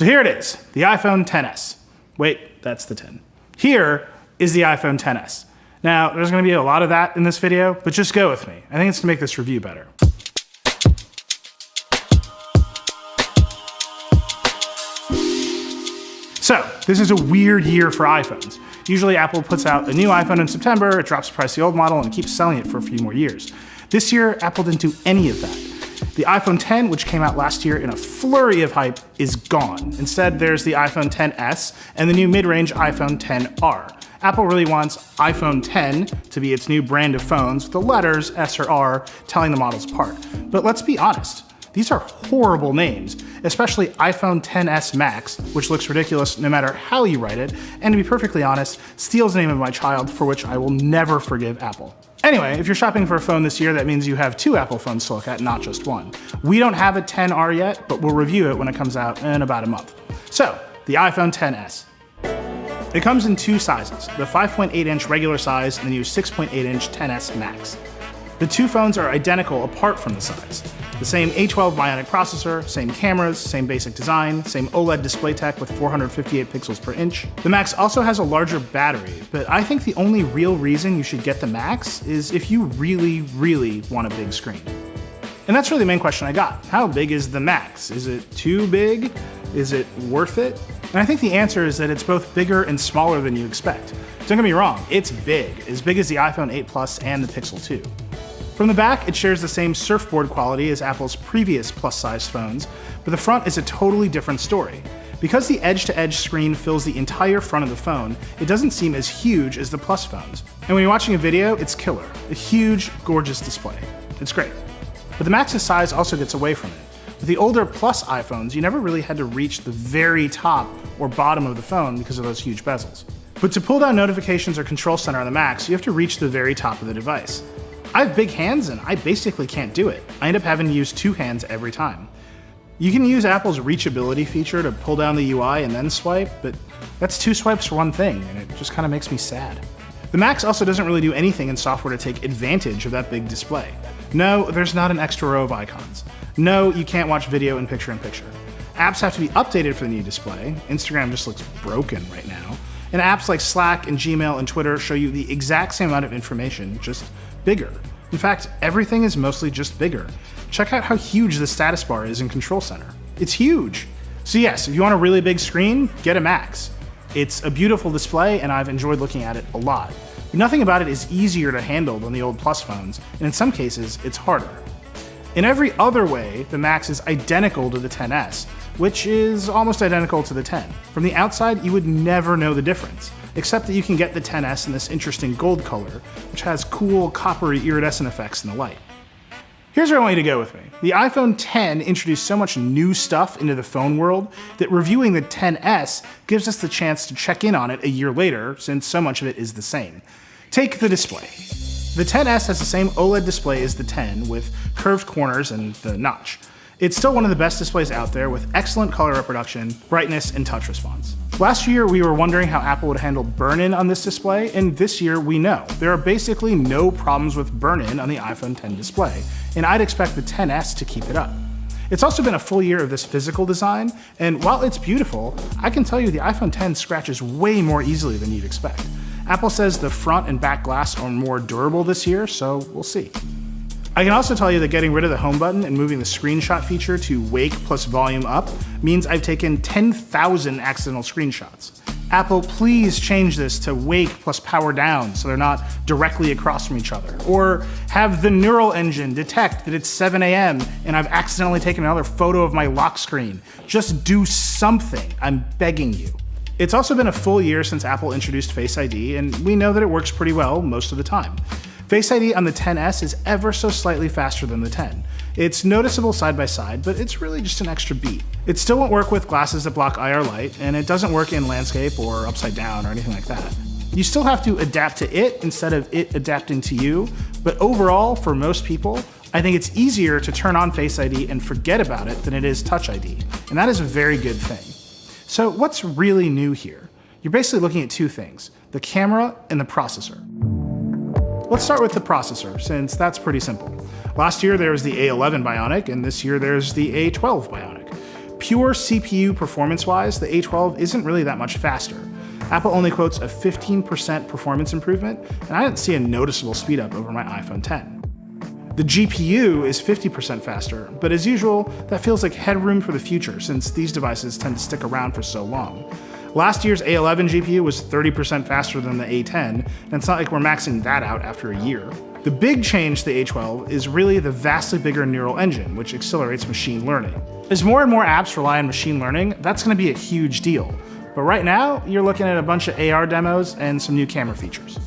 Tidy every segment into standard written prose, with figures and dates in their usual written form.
So here it is, the iPhone XS. Wait, that's the 10. Here is the iPhone XS. Now, there's gonna be a lot of that in this video, but just go with me. I think it's gonna make this review better. So, this is a weird year for iPhones. Usually Apple puts out a new iPhone in September, it drops the price of the old model, and it keeps selling it for a few more years. This year, Apple didn't do any of that. The iPhone X, which came out last year in a flurry of hype, is gone. Instead, there's the iPhone XS and the new mid-range iPhone XR. Apple really wants iPhone X to be its new brand of phones with the letters S or R telling the models apart. But let's be honest, these are horrible names, especially iPhone XS Max, which looks ridiculous no matter how you write it, and to be perfectly honest, steals the name of my child, for which I will never forgive Apple. Anyway, if you're shopping for a phone this year, that means you have two Apple phones to look at, not just one. We don't have a XR yet, but we'll review it when it comes out in about a month. So, the iPhone XS. It comes in two sizes, the 5.8-inch regular size and the new 6.8-inch XS Max. The two phones are identical apart from the size. The same A12 Bionic processor, same cameras, same basic design, same OLED display tech with 458 pixels per inch. The Max also has a larger battery, but I think the only real reason you should get the Max is if you really, really want a big screen. And that's really the main question I got. How big is the Max? Is it too big? Is it worth it? And I think the answer is that it's both bigger and smaller than you expect. Don't get me wrong, it's big as the iPhone 8 Plus and the Pixel 2. From the back, it shares the same surfboard quality as Apple's previous plus-size phones, but the front is a totally different story. Because the edge-to-edge screen fills the entire front of the phone, it doesn't seem as huge as the Plus phones. And when you're watching a video, it's killer. A huge, gorgeous display. It's great. But the Max's size also gets away from it. With the older Plus iPhones, you never really had to reach the very top or bottom of the phone because of those huge bezels. But to pull down notifications or control center on the Max, you have to reach the very top of the device. I have big hands and I basically can't do it. I end up having to use two hands every time. You can use Apple's reachability feature to pull down the UI and then swipe, but that's two swipes for one thing, and it just kind of makes me sad. The Max also doesn't really do anything in software to take advantage of that big display. No, there's not an extra row of icons. No, you can't watch video in picture-in-picture. Apps have to be updated for the new display. Instagram just looks broken right now. And apps like Slack and Gmail and Twitter show you the exact same amount of information, just bigger. In fact, everything is mostly just bigger. Check out how huge the status bar is in Control Center. It's huge. So yes, if you want a really big screen, get a Max. It's a beautiful display and I've enjoyed looking at it a lot. But nothing about it is easier to handle than the old Plus phones, and in some cases, it's harder. In every other way, the Max is identical to the XS, which is almost identical to the 10. From the outside, you would never know the difference, except that you can get the XS in this interesting gold color, which has cool coppery iridescent effects in the light. Here's where I want you to go with me. The iPhone X introduced so much new stuff into the phone world that reviewing the XS gives us the chance to check in on it a year later, since so much of it is the same. Take the display. The XS has the same OLED display as the 10 with curved corners and the notch. It's still one of the best displays out there with excellent color reproduction, brightness, and touch response. Last year, we were wondering how Apple would handle burn-in on this display, and this year we know. There are basically no problems with burn-in on the iPhone X display, and I'd expect the XS to keep it up. It's also been a full year of this physical design, and while it's beautiful, I can tell you the iPhone X scratches way more easily than you'd expect. Apple says the front and back glass are more durable this year, so we'll see. I can also tell you that getting rid of the home button and moving the screenshot feature to wake plus volume up means I've taken 10,000 accidental screenshots. Apple, please change this to wake plus power down so they're not directly across from each other. Or have the neural engine detect that it's 7 a.m. and I've accidentally taken another photo of my lock screen. Just do something, I'm begging you. It's also been a full year since Apple introduced Face ID, and we know that it works pretty well most of the time. Face ID on the XS is ever so slightly faster than the 10. It's noticeable side by side, but it's really just an extra beat. It still won't work with glasses that block IR light, and it doesn't work in landscape or upside down or anything like that. You still have to adapt to it instead of it adapting to you, but overall, for most people, I think it's easier to turn on Face ID and forget about it than it is Touch ID, and that is a very good thing. So what's really new here? You're basically looking at two things, the camera and the processor. Let's start with the processor, since that's pretty simple. Last year there was the A11 Bionic, and this year there's the A12 Bionic. Pure CPU performance-wise, the A12 isn't really that much faster. Apple only quotes a 15% performance improvement, and I didn't see a noticeable speed up over my iPhone X. The GPU is 50% faster, but as usual, that feels like headroom for the future since these devices tend to stick around for so long. Last year's A11 GPU was 30% faster than the A10, and it's not like we're maxing that out after a year. The big change to the A12 is really the vastly bigger neural engine, which accelerates machine learning. As more and more apps rely on machine learning, that's going to be a huge deal. But right now, you're looking at a bunch of AR demos and some new camera features.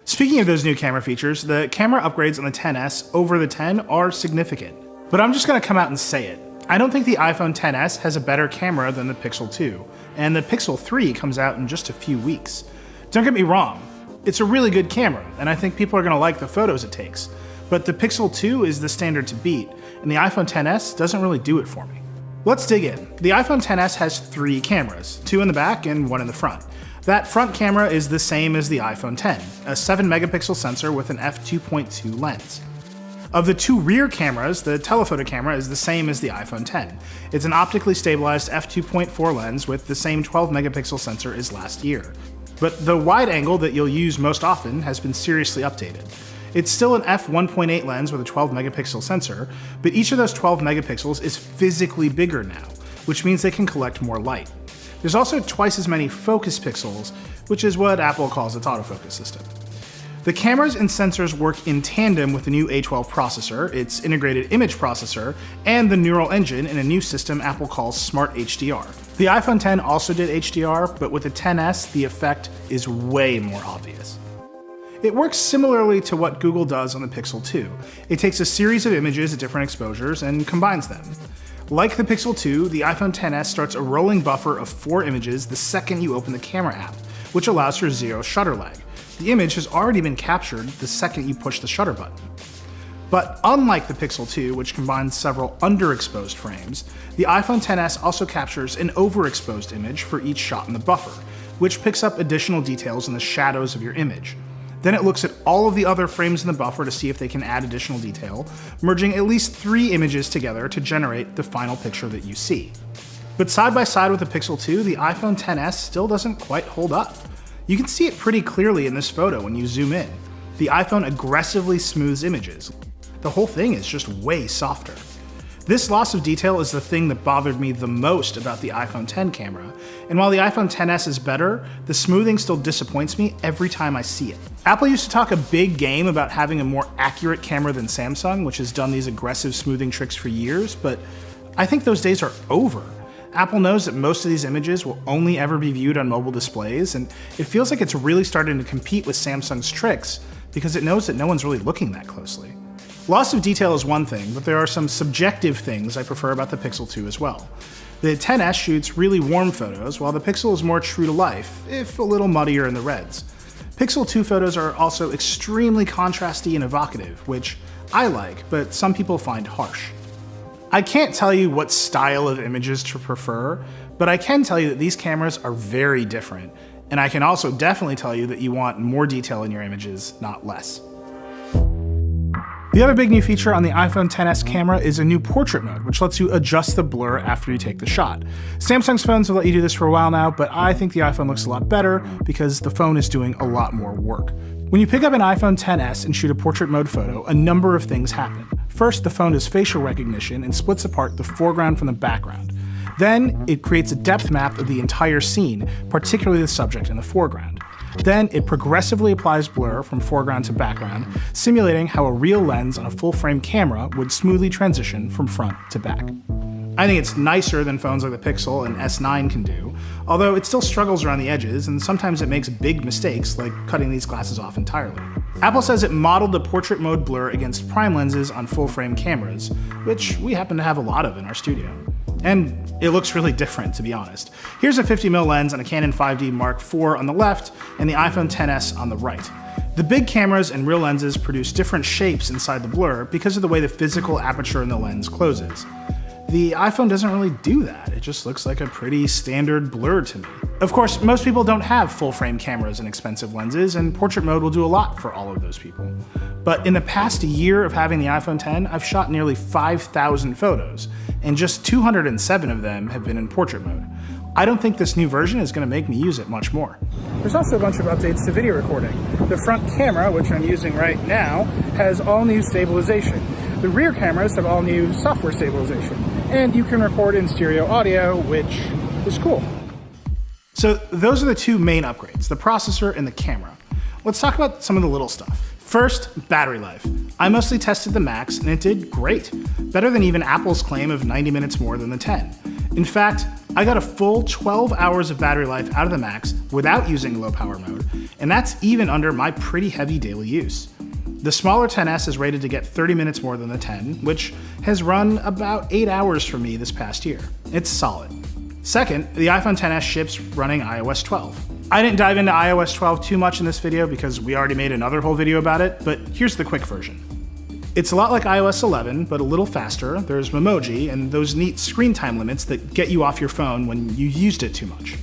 Speaking of those new camera features, the camera upgrades on the XS over the 10 are significant. But I'm just going to come out and say it. I don't think the iPhone XS has a better camera than the Pixel 2, and the Pixel 3 comes out in just a few weeks. Don't get me wrong, it's a really good camera, and I think people are going to like the photos it takes. But the Pixel 2 is the standard to beat, and the iPhone XS doesn't really do it for me. Let's dig in. The iPhone XS has 3 cameras, 2 in the back and 1 in the front. That front camera is the same as the iPhone X, a 7 megapixel sensor with an f2.2 lens. Of the 2 rear cameras, the telephoto camera is the same as the iPhone X. It's an optically stabilized f2.4 lens with the same 12 megapixel sensor as last year. But the wide angle that you'll use most often has been seriously updated. It's still an f1.8 lens with a 12 megapixel sensor, but each of those 12 megapixels is physically bigger now, which means they can collect more light. There's also twice as many focus pixels, which is what Apple calls its autofocus system. The cameras and sensors work in tandem with the new A12 processor, its integrated image processor, and the neural engine in a new system Apple calls Smart HDR. The iPhone X also did HDR, but with the XS, the effect is way more obvious. It works similarly to what Google does on the Pixel 2. It takes a series of images at different exposures and combines them. Like the Pixel 2, the iPhone XS starts a rolling buffer of 4 images the second you open the camera app, which allows for 0 shutter lag. The image has already been captured the second you push the shutter button. But unlike the Pixel 2, which combines several underexposed frames, the iPhone XS also captures an overexposed image for each shot in the buffer, which picks up additional details in the shadows of your image. Then it looks at all of the other frames in the buffer to see if they can add additional detail, merging at least 3 images together to generate the final picture that you see. But side by side with the Pixel 2, the iPhone XS still doesn't quite hold up. You can see it pretty clearly in this photo when you zoom in. The iPhone aggressively smooths images. The whole thing is just way softer. This loss of detail is the thing that bothered me the most about the iPhone X camera, and while the iPhone XS is better, the smoothing still disappoints me every time I see it. Apple used to talk a big game about having a more accurate camera than Samsung, which has done these aggressive smoothing tricks for years, but I think those days are over. Apple knows that most of these images will only ever be viewed on mobile displays, and it feels like it's really starting to compete with Samsung's tricks because it knows that no one's really looking that closely. Loss of detail is one thing, but there are some subjective things I prefer about the Pixel 2 as well. The XS shoots really warm photos, while the Pixel is more true to life, if a little muddier in the reds. Pixel 2 photos are also extremely contrasty and evocative, which I like, but some people find harsh. I can't tell you what style of images to prefer, but I can tell you that these cameras are very different, and I can also definitely tell you that you want more detail in your images, not less. The other big new feature on the iPhone XS camera is a new portrait mode, which lets you adjust the blur after you take the shot. Samsung's phones have let you do this for a while now, but I think the iPhone looks a lot better because the phone is doing a lot more work. When you pick up an iPhone XS and shoot a portrait mode photo, a number of things happen. First, the phone does facial recognition and splits apart the foreground from the background. Then, it creates a depth map of the entire scene, particularly the subject in the foreground. Then, it progressively applies blur from foreground to background, simulating how a real lens on a full-frame camera would smoothly transition from front to back. I think it's nicer than phones like the Pixel and S9 can do, although it still struggles around the edges, and sometimes it makes big mistakes, like cutting these glasses off entirely. Apple says it modeled the portrait mode blur against prime lenses on full-frame cameras, which we happen to have a lot of in our studio. And it looks really different, to be honest. Here's a 50mm lens on a Canon 5D Mark IV on the left, and the iPhone XS on the right. The big cameras and real lenses produce different shapes inside the blur because of the way the physical aperture in the lens closes. The iPhone doesn't really do that. It just looks like a pretty standard blur to me. Of course, most people don't have full-frame cameras and expensive lenses, and portrait mode will do a lot for all of those people. But in the past year of having the iPhone X, I've shot nearly 5,000 photos, and just 207 of them have been in portrait mode. I don't think this new version is going to make me use it much more. There's also a bunch of updates to video recording. The front camera, which I'm using right now, has all new stabilization. The rear cameras have all new software stabilization, and you can record in stereo audio, which is cool. So those are the two main upgrades, the processor and the camera. Let's talk about some of the little stuff. First, battery life. I mostly tested the Max and it did great. Better than even Apple's claim of 90 minutes more than the 10. In fact, I got a full 12 hours of battery life out of the Max without using low power mode, and that's even under my pretty heavy daily use. The smaller XS is rated to get 30 minutes more than the 10, which has run about 8 hours for me this past year. It's solid. Second, the iPhone XS ships running iOS 12. I didn't dive into iOS 12 too much in this video because we already made another whole video about it, but here's the quick version. It's a lot like iOS 11, but a little faster. There's Memoji and those neat screen time limits that get you off your phone when you used it too much.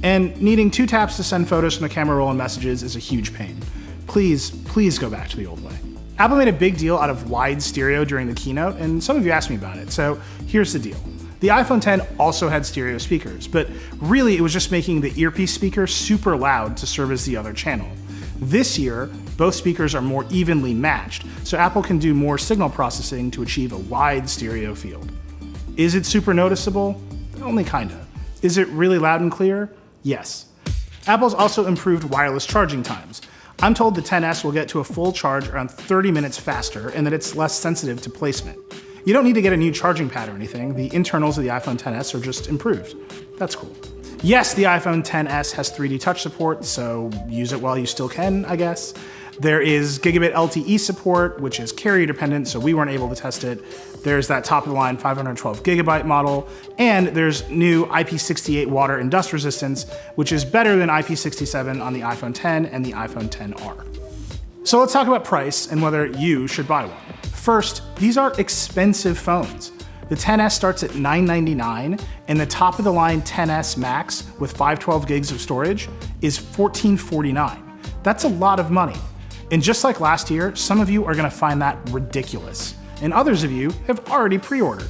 And needing 2 taps to send photos from the camera roll and messages is a huge pain. Please go back to the old way. Apple made a big deal out of wide stereo during the keynote, and some of you asked me about it, so here's the deal. The iPhone X also had stereo speakers, but really it was just making the earpiece speaker super loud to serve as the other channel. This year, both speakers are more evenly matched, so Apple can do more signal processing to achieve a wide stereo field. Is it super noticeable? Only kinda. Is it really loud and clear? Yes. Apple's also improved wireless charging times. I'm told the XS will get to a full charge around 30 minutes faster and that it's less sensitive to placement. You don't need to get a new charging pad or anything. The internals of the iPhone XS are just improved. That's cool. Yes, the iPhone XS has 3D touch support, so use it while you still can, I guess. There is gigabit LTE support, which is carrier dependent, so we weren't able to test it. There's that top of the line 512 gigabyte model, and there's new IP68 water and dust resistance, which is better than IP67 on the iPhone X and the iPhone XR. So let's talk about price and whether you should buy one. First, these are expensive phones. The XS starts at $999, and the top of the line XS Max with 512 gigs of storage is $1449. That's a lot of money. And just like last year, some of you are gonna find that ridiculous, and others of you have already pre-ordered.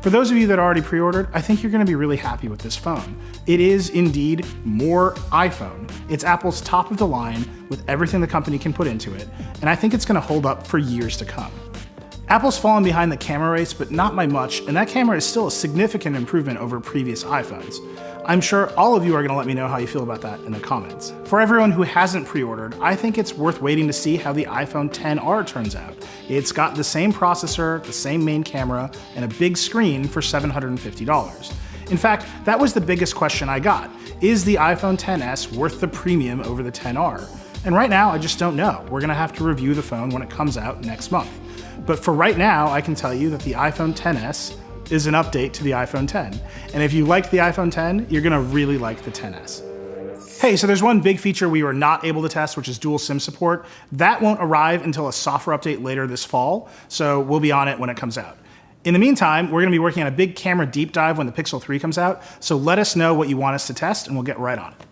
For those of you that already pre-ordered, I think you're gonna be really happy with this phone. It is indeed more iPhone. It's Apple's top of the line with everything the company can put into it, and I think it's gonna hold up for years to come. Apple's fallen behind the camera race, but not by much, and that camera is still a significant improvement over previous iPhones. I'm sure all of you are gonna let me know how you feel about that in the comments. For everyone who hasn't pre-ordered, I think it's worth waiting to see how the iPhone XR turns out. It's got the same processor, the same main camera, and a big screen for $750. In fact, that was the biggest question I got. Is the iPhone XS worth the premium over the XR? And right now, I just don't know. We're gonna have to review the phone when it comes out next month. But for right now, I can tell you that the iPhone XS is an update to the iPhone X. And if you like the iPhone X, you're gonna really like the XS. Hey, so there's one big feature we were not able to test, which is dual SIM support. That won't arrive until a software update later this fall, so we'll be on it when it comes out. In the meantime, we're gonna be working on a big camera deep dive when the Pixel 3 comes out, so let us know what you want us to test and we'll get right on it.